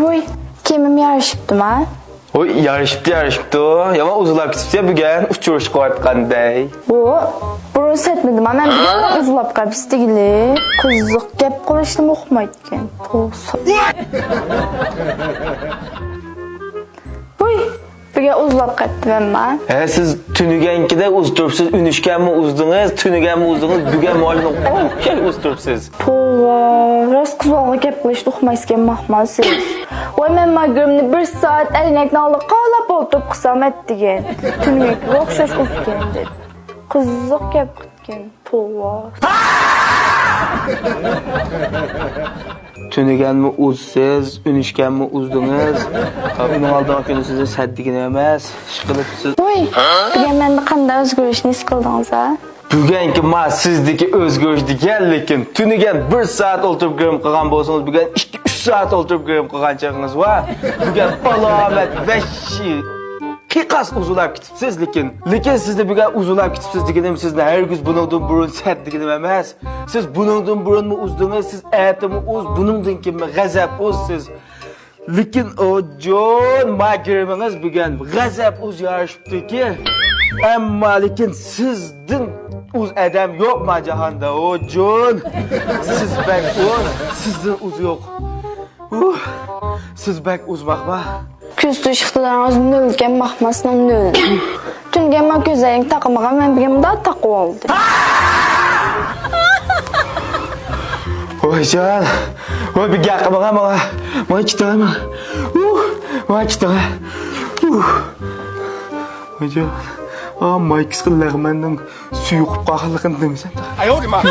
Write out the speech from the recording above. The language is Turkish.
Voy, kemim yarışıptım ha. Oy, yarışıptı. Yaman uzulap gitipti bugün uçuruş koyatkanday. Burası etmedim ha. Ben bir uzulap kapıstı gili. Kızık gep konuştum okumayken. Tosa. Voy, bir uzulap kaptı ben ha. Siz tünügenkide uzdurupsiz, ünüşken mi uzdunuz, tünügen mi uzdunuz, bugün malum uzdurupsiz. Tova, rast kızığa gep konuştum okumayken mahmasız. Oy men magrimni bir saat elinekni alıp qalap oturup qısam etdigen. Tünügenkide okşaş uzgen dedi. Kızık gep gitken. Tova. Tünügen mi uzsiz, ünüşken mi uzdunuz? Onun aldığın günü size səddigin emez. Şıkılıpsız. Oy, bugün mende qanday özgürüşni his qıldınız ha? Bugünkü ma sizdeki özgürüş diken lekin tünügen bir saat oturup görüm kılgan bolsanız bugün 2-3 saat oturup görüm kılgan çağınız var. Bugün alamet veşi kikas uzulap kitipsiz lekin sizde bugün uzulap kitipsiz dikinim sizde her gün bunundan burun set dikinim emez. Siz bunundan burun mu uzdunuz, siz etimi uz, bunundan kim mi gazap uz siz. Lekin o John ma görümünüz bugün gazap uz yarışıptı ki. Amma lekin sizdin uz adam yok mu cahanda o John? Siz bek uz, sizdin uz yok. Siz bek uz bakma. Küstü şıxtıdan özümde ülken baxmasına onu öldüm. Tüngen ma gözlerini takmağa ben bir daha takı oldu. Oy John, oy bir gel bana. Bana iki tane mi? Bana iki tane. Oy John. Amma ikisi kıllar benden suyukup kakılıkın demesen. Ay oğlum ha.